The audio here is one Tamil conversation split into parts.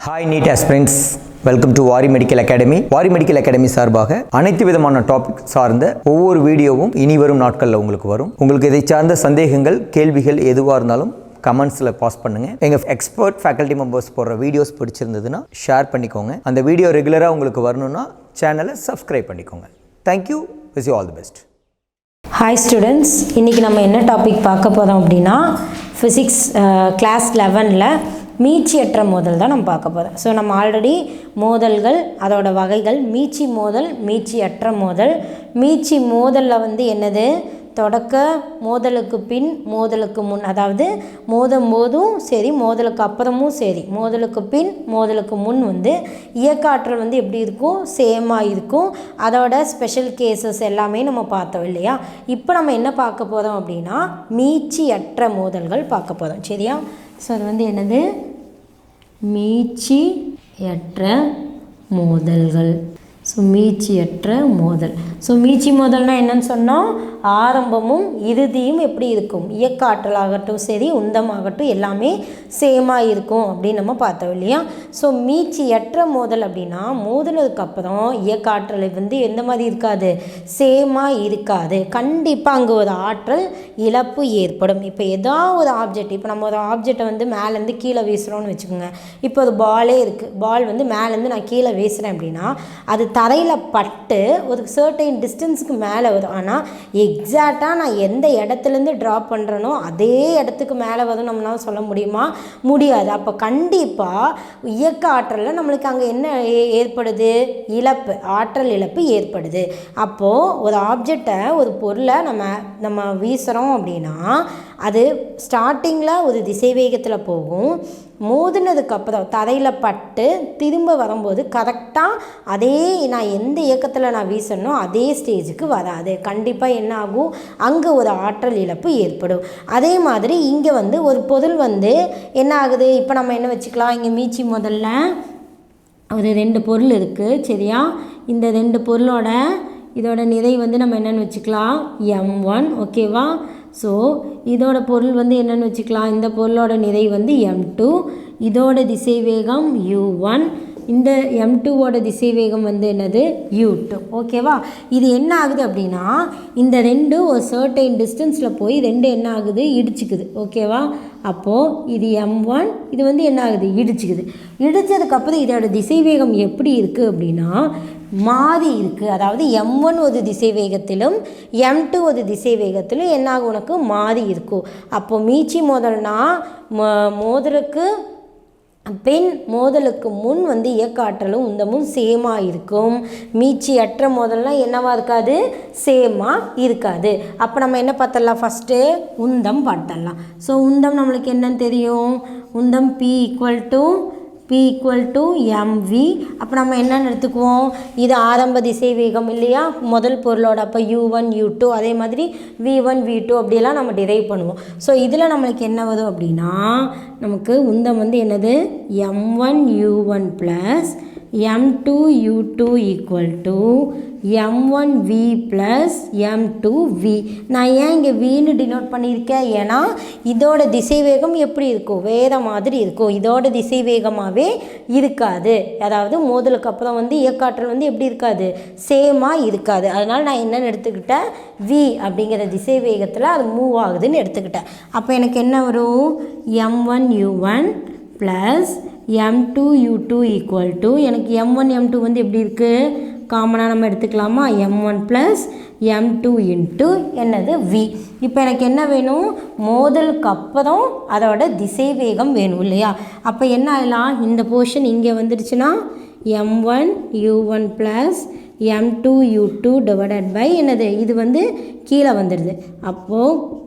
Hi Neet Aspirants, welcome to Vari Medical Academy. Vari Medical Academy சார்பாக அனைத்து விதமான டாபிக் சார்ந்த ஒவ்வொரு வீடியோவும் இனி வரும் நாட்களில் உங்களுக்கு வரும். உங்களுக்கு இதை சார்ந்த சந்தேகங்கள் கேள்விகள் எதுவாக இருந்தாலும் கமெண்ட்ஸில் பாஸ் பண்ணுங்கள். எங்கள் எக்ஸ்பர்ட் ஃபேக்கல்ட்டி மெம்பர்ஸ் போடுற வீடியோஸ் பிடிச்சிருந்ததுன்னா ஷேர் பண்ணிக்கோங்க. அந்த வீடியோ ரெகுலராக உங்களுக்கு வரணும்னா சேனலை சப்ஸ்கிரைப் பண்ணிக்கோங்க. Thank you, wish you all the best. Hi students, இன்றைக்கி நம்ம என்ன டாபிக் பார்க்க போகிறோம் அப்படின்னா ஃபிசிக்ஸ் கிளாஸ் 11ல் மீட்சியற்ற மோதல் தான் நம்ம பார்க்க போகிறோம். ஸோ நம்ம ஆல்ரெடி மோதல்கள் அதோட வகைகள் மீட்சி மோதல், மீட்சியற்ற மோதல். மீட்சி மோதலில் வந்து என்னது, தொடக்க மோதலுக்கு பின் மோதலுக்கு முன், அதாவது மோதும் போதும் சரி மோதலுக்கு அப்புறமும் சரி, மோதலுக்கு பின் மோதலுக்கு முன் வந்து இயக்க ஆற்றல் வந்து எப்படி இருக்கும், சேமாக இருக்கும். அதோட ஸ்பெஷல் கேசஸ் எல்லாமே நம்ம பார்த்தோம் இல்லையா. இப்போ நம்ம என்ன பார்க்க போகிறோம் அப்படின்னா மீட்சியற்ற மோதல்கள் பார்க்க போகிறோம். சரியா? ஸோ அது வந்து என்னது, மீட்சியற்ற மோதல்கள். ஸோ மீட்சியற்ற மோதல். ஸோ மீட்சி மோதல்னால் என்னன்னு சொன்னால், ஆரம்பமும் இறுதியும் எப்படி இருக்கும், இயக்க ஆற்றலாகட்டும் சரி உந்தமாகட்டும் எல்லாமே சேமாக இருக்கும் அப்படின்னு நம்ம பார்த்தோம் இல்லையா. ஸோ மீட்சியற்ற மோதல் அப்படின்னா மோதினதுக்கப்புறம் இயக்க ஆற்றல் வந்து எந்த மாதிரி இருக்காது, சேமாக இருக்காது. கண்டிப்பாக அங்கே ஒரு ஆற்றல் இழப்பு ஏற்படும். இப்போ ஏதாவது ஒரு ஆப்ஜெக்ட், இப்போ நம்ம ஒரு ஆப்ஜெக்டை வந்து மேலேருந்து கீழே வீசுகிறோன்னு வச்சுக்கோங்க. இப்போ ஒரு பாலே இருக்குது, பால் வந்து மேலேருந்து நான் கீழே வீசுகிறேன் அப்படின்னா அது தரையில் பட்டு ஒரு சர்டைன் டிஸ்டன்ஸுக்கு மேலே வரும். ஆனால் எக்ஸாக்டாக நான் எந்த இடத்துலேருந்து ட்ராப் பண்ணுறேனோ அதே இடத்துக்கு மேலே வரும் நம்மளால் சொல்ல முடியுமா? முடியாது. அப்போ கண்டிப்பாக இயக்க ஆற்றலில் நம்மளுக்கு அங்கே என்ன ஏற்படுது, இழப்பு, ஆற்றல் இழப்பு ஏற்படுது. அப்போது ஒரு ஆப்ஜெக்டை, ஒரு பொருளை நம்ம வீசுகிறோம் அப்படின்னா அது ஸ்டார்டிங்கில் ஒரு திசைவேகத்தில் போகும். மோதினதுக்கப்புறம் தரையில் பட்டு திரும்ப வரும்போது கரெக்டாக அதே நான் எந்த இயக்கத்தில் நான் வீசணும் அதே ஸ்டேஜுக்கு வராது. கண்டிப்பாக என்ன ஆகும், அங்கே ஒரு ஆற்றல் இழப்பு ஏற்படும். அதே மாதிரி இங்கே வந்து ஒரு பொருள் வந்து என்ன ஆகுது, இப்போ நம்ம என்ன வச்சுக்கலாம், இங்கே மீட்சி முதல்ல ஒரு 2 பொருள் இருக்குது. சரியா? இந்த 2 பொருளோட இதோட நிறை வந்து நம்ம என்னென்னு வச்சுக்கலாம், M1. ஓகேவா? ஸோ இதோட பொருள் வந்து என்னென்னு வச்சுக்கலாம், இந்த பொருளோட நிறை வந்து M2, இதோட திசைவேகம் U1, இந்த M2ஓட திசைவேகம் வந்து என்னது, U2. ஓகேவா? இது என்ன ஆகுது அப்படின்னா இந்த 2 ஒரு சர்டைன் டிஸ்டன்ஸில் போய் 2 என்ன ஆகுது, இடிச்சுக்குது. ஓகேவா? அப்போது இது M1, இது வந்து என்ன ஆகுது, இடிச்சுக்குது. இடித்ததுக்கப்புறம் இதோட திசைவேகம் எப்படி இருக்குது அப்படின்னா மாறி இருக்குது. அதாவது M1 ஒரு திசை வேகத்திலும் M2 ஒரு திசை வேகத்திலும் என்ன ஆகும், உனக்கு மாறி இருக்கும். அப்போது மீட்சி மோதல்னா மோதலுக்கு பின் மோதலுக்கு முன் வந்து இயக்க ஆற்றலும் உந்தமும் சேமாக இருக்கும். மீட்சியற்ற மோதல்னால் என்னவா இருக்காது, சேமாக இருக்காது. அப்போ நம்ம என்ன பார்த்தரலாம், ஃபஸ்ட்டு உந்தம் பார்த்தரலாம். ஸோ உந்தம் நம்மளுக்கு என்னன்னு தெரியும், உந்தம் P ஈக்குவல் டு mv. அப்போ நம்ம என்னென்னு எடுத்துக்குவோம், இது ஆரம்ப திசை வேகம் இல்லையா முதல் பொருளோட. அப்போ u1 u2 அதே மாதிரி v1 v2 அப்படியெல்லாம் நம்ம டிரைவ் பண்ணுவோம். ஸோ இதில் நம்மளுக்கு என்ன வரும் அப்படின்னா நமக்கு உந்தம் வந்து என்னது, m1 u1 plus m2 u2 equal to m1v plus m2v. நான் ஏன் இங்கே வின்னு டினோட் பண்ணியிருக்கேன், ஏன்னா இதோட திசைவேகம் எப்படி இருக்கும், வேறு மாதிரி இருக்கும். இதோட திசைவேகமாகவே இருக்காது. அதாவது மோதலுக்கு அப்புறம் வந்து இயக்காற்றல் வந்து எப்படி இருக்காது, சேமாக இருக்காது. அதனால் நான் என்னென்னு எடுத்துக்கிட்டேன், v அப்படிங்கிற திசைவேகத்தில் அது மூவ் ஆகுதுன்னு எடுத்துக்கிட்டேன். அப்போ எனக்கு என்ன வரும், m1 u1 plus m2 u2 equal to, எனக்கு m1 m2 வந்து எப்படி இருக்குது, காமனாக நம்ம எடுத்துக்கலாமா, m1 ப்ளஸ் m2 இன்ட்டு என்னது v. இப்போ எனக்கு என்ன வேணும், மோதலுக்கு அப்புறம் அதோட திசை வேகம் வேணும் இல்லையா. அப்போ என்ன ஆகலாம், இந்த போர்ஷன் இங்கே வந்துடுச்சுன்னா m1 u1 plus m2 u2 divided by என்னது, இது வந்து கீழே வந்துடுது. அப்போது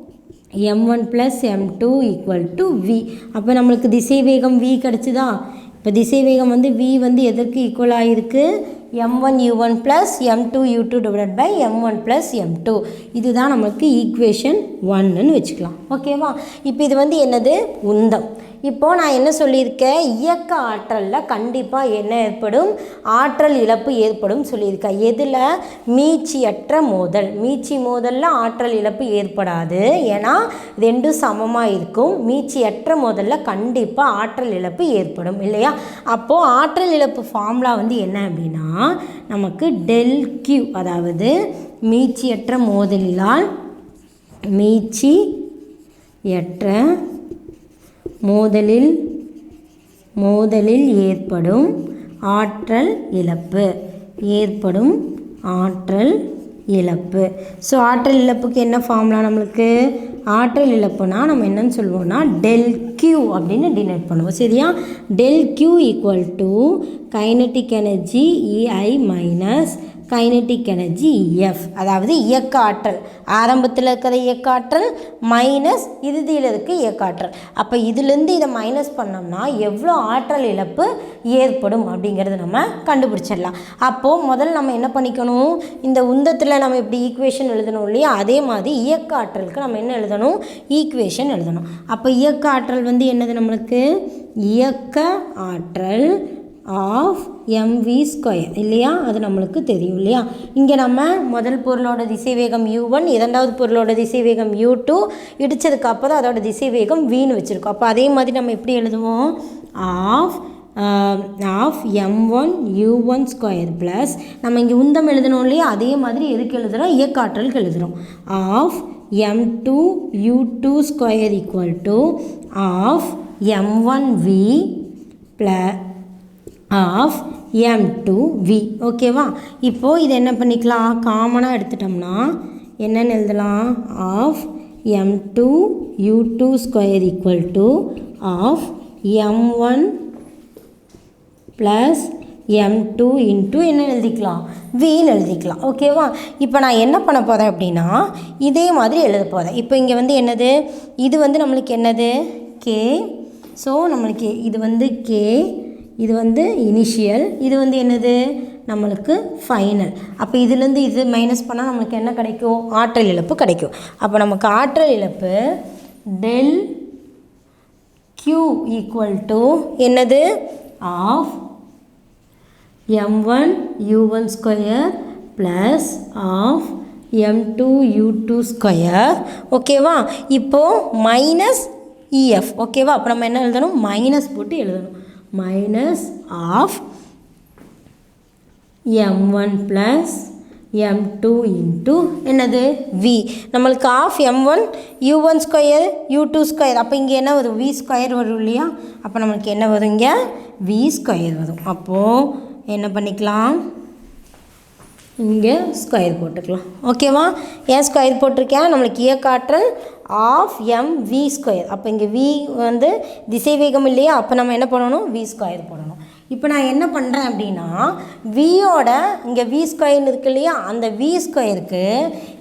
m1 plus m2 equal to v. அப்போ நம்மளுக்கு திசை வேகம் v கிடச்சிதா. இப்போ திசை வேகம் வந்து v வந்து எதற்கு ஈக்குவலாக இருக்குது, m1 u1 plus m2 u2 divided by m1 plus m2. இதுதான் நமக்கு ஈக்குவேஷன் 1ன்னு வச்சுக்கலாம். ஓகேவா? இப்போ இது வந்து என்னது, உந்தம். இப்போது நான் என்ன சொல்லியிருக்கேன், இயக்க ஆற்றலில் கண்டிப்பாக என்ன ஏற்படும், ஆற்றல் இழப்பு ஏற்படும் சொல்லியிருக்கேன். எதில், மீட்சியற்ற மோதல். மீட்சி மோதலில் ஆற்றல் இழப்பு ஏற்படாது, ஏன்னா ரெண்டும் சமமாக இருக்கும். மீட்சியற்ற மோதலில் கண்டிப்பாக ஆற்றல் இழப்பு ஏற்படும் இல்லையா. அப்போது ஆற்றல் இழப்பு ஃபார்முலா வந்து என்ன அப்படின்னா, நமக்கு டெல் கியூ, அதாவது மீட்சியற்ற மோதலினால் மீட்சியற்ற மோதலில் ஏற்படும் ஆற்றல் இழப்பு ஸோ ஆற்றல் இழப்புக்கு என்ன ஃபார்முலா நம்மளுக்கு, ஆற்றல் இழப்புனா நம்ம என்னன்னு சொல்லுவோம்னா டெல் கியூ அப்படின்னு டினோட் பண்ணுவோம் சரியா. Del Q equal to kinetic energy E I minus kinetic energy E F, அதாவது இயக்க ஆற்றல், ஆரம்பத்தில் இருக்கிற இயக்க ஆற்றல் மைனஸ் இறுதியில் இருக்க இயக்க ஆற்றல். அப்போ இதுலேருந்து இதை மைனஸ் பண்ணோம்னா எவ்வளோ ஆற்றல் இழப்பு ஏற்படும் அப்படிங்கிறது நம்ம கண்டுபிடிச்சிடலாம். அப்போது முதல்ல நம்ம என்ன பண்ணிக்கணும், இந்த உந்தத்தில் நம்ம இப்படி ஈக்குவேஷன் எழுதணும் இல்லையா, அதே மாதிரி இயக்க ஆற்றலுக்கு நம்ம என்ன எழுதணும், ஈக்குவேஷன் எழுதணும். அப்போ இயக்க ஆற்றல் வந்து என்னது நம்மளுக்கு, இயக்க ஆற்றல் ஆஃப் mv ஸ்கொயர் இல்லையா, அது நம்மளுக்கு தெரியும் இல்லையா. இங்கே நம்ம முதல் பொருளோட திசைவேகம் u1, இரண்டாவது பொருளோட திசைவேகம் u2, இடித்ததுக்கு அப்புறம் அதோட திசைவேகம் vன்னு வச்சுருக்கோம். அப்போ அதே மாதிரி நம்ம எப்படி எழுதுவோம், of m1 u1 square plus நம்ம இங்கே உந்தம் எழுதணும் இல்லையா, அதே மாதிரி எதுக்கு எழுதுகிறோம், இயக்க ஆற்றலுக்கு எழுதுகிறோம். Half m2 u2 square equal to half m1v plus half m2v. ஓகேவா. இப்போது இதை என்ன பண்ணிக்கலாம், காமனாக எடுத்துட்டோம்னா என்னென்னு எழுதலாம், half m2 u2 square equal to half m1 plus m2 into என்ன எழுதிக்கலாம், vன்னு எழுதிக்கலாம். ஓகேவா. இப்போ நான் என்ன பண்ண போகிறேன் அப்படின்னா இதே மாதிரி எழுத போகிறேன். இப்போ இங்கே வந்து என்னது, இது வந்து நம்மளுக்கு என்னது k, ஸோ நம்மளுக்கு இது வந்து k, இது வந்து இனிஷியல், இது வந்து என்னது நம்மளுக்கு ஃபைனல். அப்போ இதுலேருந்து இது மைனஸ் பண்ணால் நம்மளுக்கு என்ன கிடைக்கும், ஆற்றல் இழப்பு கிடைக்கும். அப்போ நமக்கு ஆற்றல் இழப்பு டெல் கியூ ஈக்குவல் டு என்னது, half m1 u1 square plus half m2 u2 square. ஓகேவா. இப்போது மைனஸ் இஎஃப். ஓகேவா. அப்போ நம்ம என்ன எழுதணும், மைனஸ் போட்டு எழுதணும், minus half m1 plus m2 into என்னது v. நம்மளுக்கு half m1 u1 square u2 square, அப்போ இங்கே என்ன வரும், v ஸ்கொயர் வரும் இல்லையா. அப்போ நம்மளுக்கு என்ன வரும், இங்கே v ஸ்கொயர் வரும். அப்போது என்ன பண்ணிக்கலாம், இங்கே ஸ்கொயர் போட்டுக்கலாம். ஓகேவா. ஏன் ஸ்கொயர் போட்டிருக்கேன், நம்மளுக்கு இயக்காற்றல் ஆஃப் mv ஸ்கொயர். அப்போ இங்கே v வந்து திசைவேகம் இல்லையா, அப்போ நம்ம என்ன பண்ணணும், v ஸ்கொயர் போடணும். இப்போ நான் என்ன பண்ணுறேன் அப்படின்னா வியோட இங்கே v ஸ்கொயர்னு இருக்கு இல்லையா, அந்த v ஸ்கொயருக்கு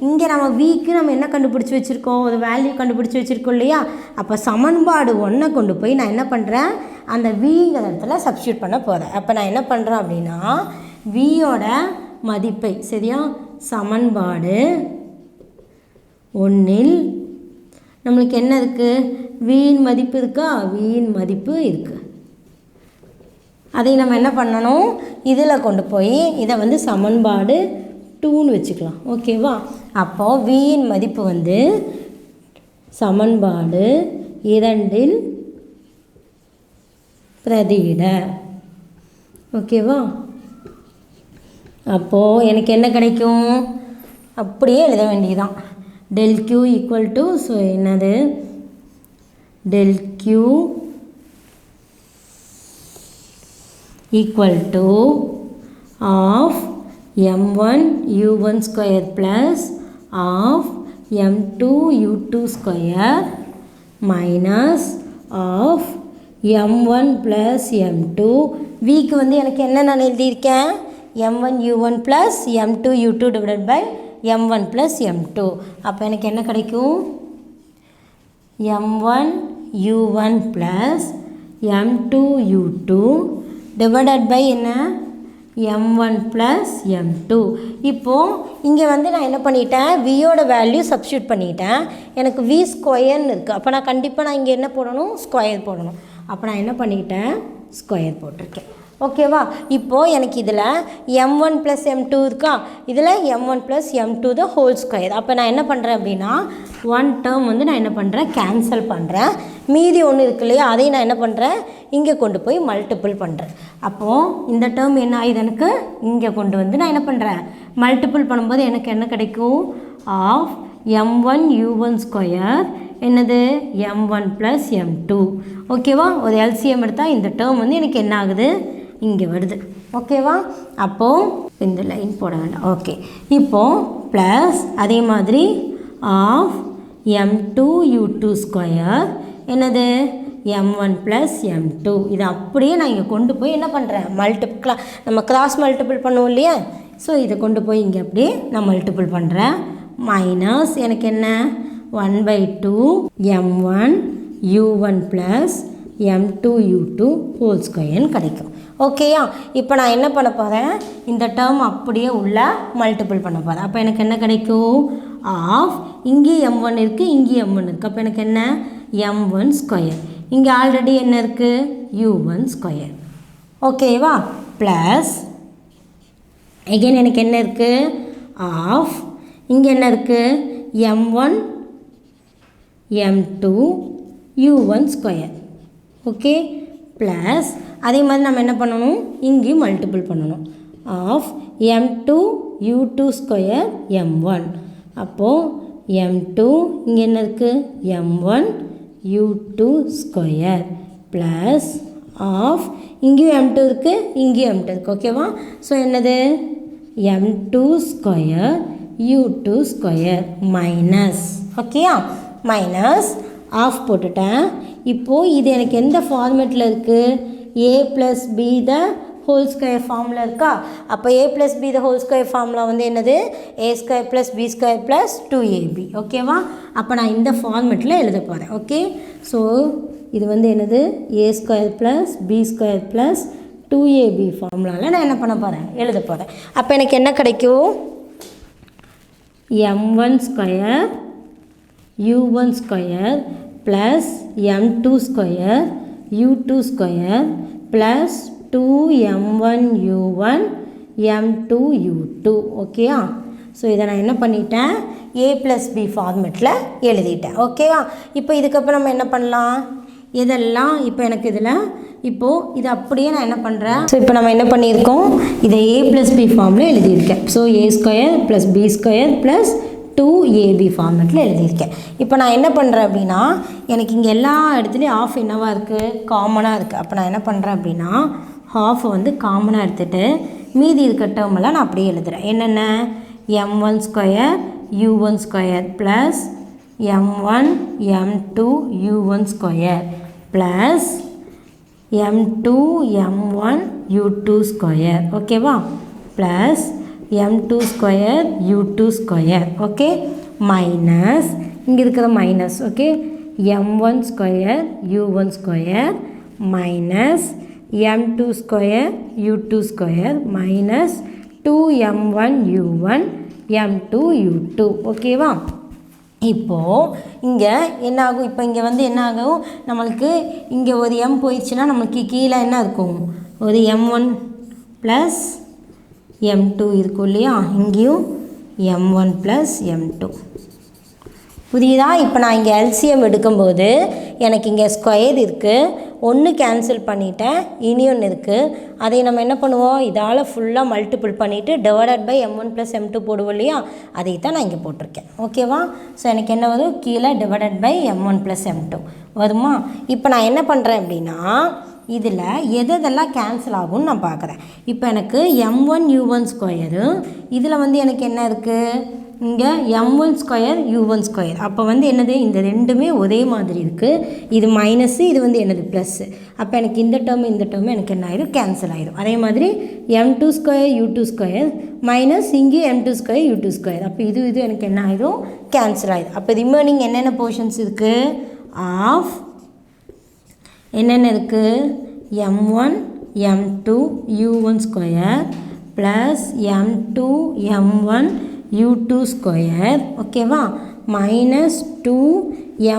இங்கே நம்ம vக்கு நம்ம என்ன கண்டுபிடிச்சி வச்சுருக்கோம், ஒரு வேல்யூ கண்டுபிடிச்சி வச்சுருக்கோம் இல்லையா. அப்போ சமன்பாடு 1 கொண்டு போய் நான் என்ன பண்ணுறேன், அந்த vங்கிற இடத்துல சப்ஸ்டியூட் பண்ண போகிறேன். அப்போ நான் என்ன பண்ணுறேன் அப்படின்னா வியோட மதிப்பை சரியா, சமன்பாடு 1ல் நம்மளுக்கு என்ன இருக்குது, vயின் மதிப்பு இருக்கா, vயின் மதிப்பு இருக்குது. அதை நம்ம என்ன பண்ணணும், இதில் கொண்டு போய் இதை வந்து சமன்பாடு 2ன்னு வச்சுக்கலாம். ஓகேவா. அப்போது vயின் மதிப்பு வந்து சமன்பாடு 2ல் பிரதியிட. ஓகேவா. அப்போது எனக்கு என்ன கிடைக்கும், அப்படியே எழுத வேண்டியதுதான், del Q equal to, so என்னது del Q equal to of m1 u1 square plus of m2 u2 square minus of m1 plus m2. vக்கு வந்து எனக்கு என்ன நான் எழுதியிருக்கேன், m1 u1 plus m2 u2 divided by m1 plus m2. அப்போ எனக்கு என்ன கிடைக்கும், m1 u1 plus m2 u2 divided by என்ன, m1 ப்ளஸ் m2. இப்போது இங்கே வந்து நான் என்ன பண்ணிட்டேன், வியோட வேல்யூ சப்ஸ்டியூட் பண்ணிட்டேன். எனக்கு v ஸ்கொயர்னு இருக்குது. அப்போ நான் கண்டிப்பாக நான் இங்கே என்ன போடணும், ஸ்கொயர் போடணும். அப்போ நான் என்ன பண்ணிட்டேன், ஸ்கொயர் போட்டிருக்கேன். ஓகேவா? இப்போது எனக்கு இதில் m1 ப்ளஸ் m2 இருக்கா, இதில் m1 ப்ளஸ் m2 த ஹோல் ஸ்கொயர். அப்போ நான் என்ன பண்ணுறேன் அப்படின்னா, ஒன் டேர்ம் வந்து நான் என்ன பண்ணுறேன், கேன்சல் பண்ணுறேன். மீதி ஒன்று இருக்கு இல்லையா, அதையும் நான் என்ன பண்ணுறேன், இங்கே கொண்டு போய் மல்டிபிள் பண்ணுறேன். அப்போது இந்த டேர்ம் என்ன ஆகுது, எனக்கு இங்கே கொண்டு வந்து நான் என்ன பண்ணுறேன், மல்டிபிள் பண்ணும்போது எனக்கு என்ன கிடைக்கும், ஆஃப் m1 u1 ஸ்கொயர் என்னது m1 ப்ளஸ் m2. ஓகேவா? ஒரு எல்சிஎம் எடுத்தால் இந்த டேர்ம் வந்து எனக்கு என்ன ஆகுது, இங்கே வருது. ஓகேவா? அப்போது இந்த லைன் போட வேண்டாம். ஓகே, இப்போது ப்ளஸ் அதே மாதிரி ஆஃப் m2 u2 ஸ்கொயர் என்னது m1 ப்ளஸ் m2. இது அப்படியே நான் இங்கே கொண்டு போய் என்ன பண்ணுறேன், நம்ம கிராஸ் மல்டிபிள் பண்ணுவோம் இல்லையா, ஸோ இதை கொண்டு போய் இங்கே அப்படியே நான் மல்டிபிள் பண்ணுறேன். மைனஸ் எனக்கு என்ன 1/2 m1 u1 plus m2 u2 whole ஸ்கொயர்னு கிடைக்கும். ஓகேயா? இப்போ நான் என்ன பண்ண போகிறேன், இந்த டேர்ம் அப்படியே உள்ள மல்டிபிள் பண்ண போகிறேன். அப்போ எனக்கு என்ன கிடைக்கும், ஆஃப் இங்கே m1 இருக்குது, இங்கே m1 இருக்குது. அப்போ எனக்கு என்ன m1 ஸ்கொயர், இங்கே ஆல்ரெடி என்ன இருக்குது u1 ஸ்கொயர். ஓகேவா? ப்ளஸ் எகைன் எனக்கு என்ன இருக்குது, ஆஃப் இங்கே என்ன இருக்குது m1 m2 u1 square. Okay, plus அதே மாதிரி நம்ம என்ன பண்ணணும், இங்கேயும் மல்டிபிள் பண்ணணும். Half m2 u2 square m1. அப்போது m2 இங்கே என்ன இருக்குது m1 u2 square plus of இங்கேயும் m2 இருக்குது, இங்கேயும் m2 இருக்குது. ஓகேவா? ஸோ என்னது m2 square u2 square minus, ஓகேயா, மைனஸ் ஆஃப் போட்டுட்டேன். இப்போது இது எனக்கு எந்த ஃபார்மேட்டில் இருக்குது, a plus b the whole square ஃபார்மில் இருக்கா. அப்போ a plus b the whole square ஃபார்மில் வந்து என்னது a square plus b square plus 2ab. ஓகேவா? அப்போ நான் இந்த ஃபார்மேட்டில் எழுத போகிறேன். ஓகே, ஸோ இது வந்து என்னது a square plus b square plus 2ab ஃபார்முலாவில் நான் என்ன பண்ண போகிறேன், எழுத போகிறேன். அப்போ எனக்கு என்ன கிடைக்கும், m1 square u1 square plus m2 square u2 square plus 2m1 u1 m2 u2. ஓகேயா? ஸோ இதை நான் என்ன பண்ணிட்டேன், a ப்ளஸ் b ஃபார்மேட்டில் எழுதிட்டேன். ஓகேவா? இப்போ இதுக்கப்புறம் நம்ம என்ன பண்ணலாம், இதெல்லாம் இப்போ எனக்கு இதில் இப்போது இது அப்படியே நான் என்ன பண்ணுறேன், ஸோ இப்போ நம்ம என்ன பண்ணியிருக்கோம், இதை a ப்ளஸ் b ஃபார்மில் எழுதியிருக்கேன். So a square plus b square plus 2ab ஃபார்மேட்டில் எழுதியிருக்கேன். இப்போ நான் என்ன பண்ணுறேன் அப்படின்னா, எனக்கு இங்கே எல்லா இடத்துலையும் ஆஃப் என்னவாக இருக்குது, காமனாக இருக்குது. அப்போ நான் என்ன பண்ணுறேன் அப்படின்னா, ஹாஃபை வந்து காமனாக எடுத்துகிட்டு மீதி இருக்க டேர்மெல்லாம் நான் அப்படியே எழுதுகிறேன். என்னென்ன m1 square u1 square plus m1 m2 u1 square plus m2 m1 u2 square. ஓகேவா? Plus m2 square u2 square. Okay, minus இங்கே இருக்கிற minus. Okay, m1 square u1 square minus m2 square u2 square minus 2m1 u1 m2 u2. ஓகேவா? இப்போது இங்கே என்ன ஆகும், இப்போ இங்கே வந்து என்ன ஆகும், நம்மளுக்கு இங்கே ஒரு m போயிடுச்சுன்னா நம்மளுக்கு கீழே என்ன இருக்கும், ஒரு m1 ப்ளஸ் m2 இருக்கும் இல்லையா, இங்கேயும் m1 ப்ளஸ் m2. புரியுதா? இப்போ நான் இங்கே எல்சிஎம் எடுக்கும்போது எனக்கு இங்கே ஸ்கொயர் இருக்குது, ஒன்று கேன்சல் பண்ணிட்டேன், இனி ஒன்று இருக்குது. அதை நம்ம என்ன பண்ணுவோம், இதால் ஃபுல்லாக மல்டிபிள் பண்ணிவிட்டு divided by m1 plus m2 போடுவோம் இல்லையா, அதை தான் நான் இங்கே போட்டிருக்கேன். ஓகேவா? ஸோ எனக்கு என்ன வரும், கீழே divided by m1 plus m2 வருமா. இப்போ நான் என்ன பண்ணுறேன் அப்படின்னா, இதில் எதெல்லாம் கேன்சல் ஆகும்னு நான் பார்க்குறேன். இப்போ எனக்கு m1 u1 ஸ்கொயரு, இதில் வந்து எனக்கு என்ன இருக்குது, இங்கே m1 ஸ்கொயர் u1 ஸ்கொயர். அப்போ வந்து என்னது, இந்த ரெண்டுமே ஒரே மாதிரி இருக்குது. இது மைனஸு, இது வந்து என்னது ப்ளஸ்ஸு. அப்போ எனக்கு இந்த டேர்ம் எனக்கு என்ன ஆயிடும், கேன்சல் ஆயிடும். அதே மாதிரி m2 square u2 square minus இங்கே m2 ஸ்கொயர் u2 ஸ்கொயர். அப்போ இது எனக்கு என்ன ஆயிடும், கேன்சல் ஆயிடும். அப்போ ரிமைனிங் என்னென்ன போர்ஷன்ஸ் இருக்குது, ஆஃப் என்னென்ன இருக்குது, m1 m2 u1 square plus m2 m1 u2 square ஓகேவா minus 2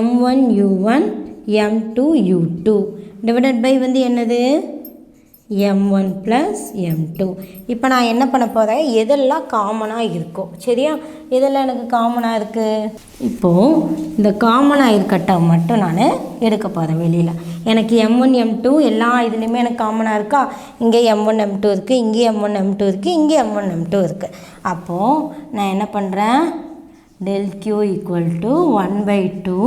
m1 u1 m2 u2 divided by வந்து என்னது m1 ப்ளஸ் m2. இப்போ நான் என்ன பண்ண போகிறேன், எதெல்லாம் காமனாக இருக்கும் சரியா, எதெல்லாம் எனக்கு காமனாக இருக்குது. இப்போது இந்த காமனாக இருக்கட்டும் மட்டும் நான் எடுக்க போகிறேன் வெளியில். எனக்கு m1 m2 எல்லா இதுலேயுமே எனக்கு காமனாக இருக்கா. இங்கே m1 m2 இருக்குது, இங்கே m1 m2 இருக்குது, இங்கே m1 m2 இருக்குது. அப்போது நான் என்ன பண்ணுறேன், del q equal to 1/2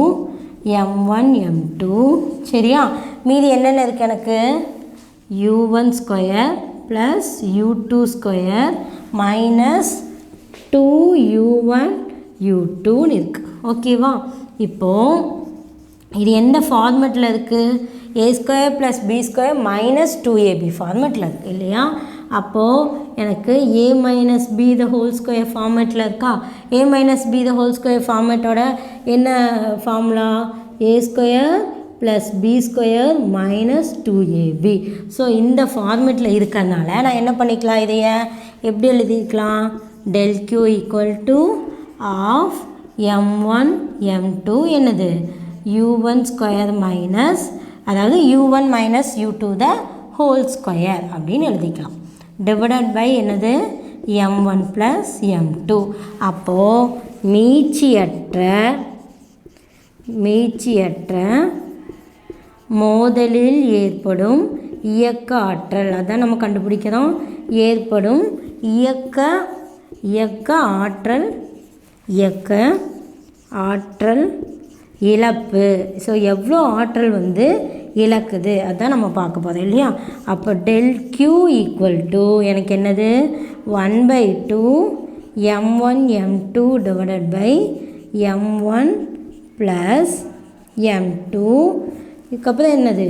m1 m2 சரியா. மீதி என்னென்ன இருக்குது எனக்கு, u1 square plus u2 square minus 2u1 u2ன்னு இருக்குது ஓகேவா. இப்போது இது எந்த ஃபார்மெட்டில் இருக்குது, a square plus b square minus 2ab ஃபார்மெட்டில் இருக்குது இல்லையா. அப்போது எனக்கு a minus b the whole square ஃபார்மெட்டில் இருக்கா. a minus b the whole square ஃபார்மெட்டோட என்ன formula, a square plus B square minus 2ab. So இந்த ஃபார்மெட்டில் இருக்கிறதுனால நான் என்ன பண்ணிக்கலாம், இதைய எப்படி எழுதிக்கலாம், del q equal to half m1 m2 என்னது u1 ஸ்கொயர் மைனஸ், அதாவது u1 மைனஸ் u2 த ஹோல் ஸ்கொயர் அப்படின்னு எழுதிக்கலாம். டிவைடட் பை என்னது m1 ப்ளஸ் m2. அப்போது மீட்சியற்ற மோதலில் ஏற்படும் இயக்க ஆற்றல், அதான் நம்ம கண்டுபிடிக்கிறோம், ஏற்படும் இயக்க ஆற்றல் இழப்பு. ஸோ எவ்வளோ ஆற்றல் வந்து இழக்குது அதான் நம்ம பார்க்க போகிறோம் இல்லையா. அப்போ del q ஈக்குவல் டு எனக்கு என்னது 1/2 m1 m2 divided by m1 plus m2. இதுக்கப்புறம் என்னது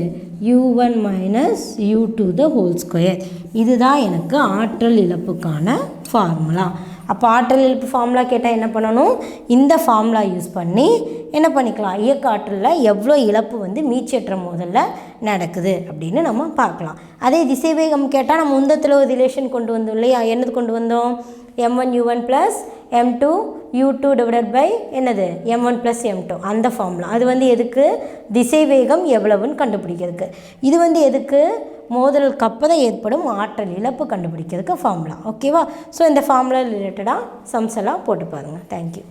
u1 மைனஸ் u2 த ஹோல் ஸ்கொயர். இதுதான் எனக்கு ஆற்றல் இழப்புக்கான ஃபார்முலா. அப்போ ஆற்றல் இழப்பு ஃபார்முலா கேட்டால் என்ன பண்ணணும், இந்த ஃபார்முலா யூஸ் பண்ணி என்ன பண்ணிக்கலாம், இயக்க ஆற்றலில் எவ்வளோ இழப்பு வந்து மீட்சியற்ற மோதல்ல நடக்குது அப்படின்னு நம்ம பார்க்கலாம். அதே திசைவேகம் கேட்டால் நம்ம முந்தத்தில் ஒரு ரிலேஷன் கொண்டு வந்தோம் இல்லையா. என்னது கொண்டு வந்தோம், m1 u1 plus m2 u2 divided by என்னது m1 ப்ளஸ் m2 அந்த ஃபார்முலா. அது வந்து எதுக்கு, திசைவேகம் எவ்வளவுன்னு கண்டுபிடிக்கிறதுக்கு. இது வந்து எதுக்கு, மோதலுக்கு அப்புறம் ஏற்படும் ஆற்றல் இழப்பு கண்டுபிடிக்கிறதுக்கு ஃபார்முலா ஓகேவா. ஸோ இந்த ஃபார்முலா ரிலேட்டடாக சம்ஸ் எல்லாம் போட்டு பாருங்கள். தேங்க்யூ.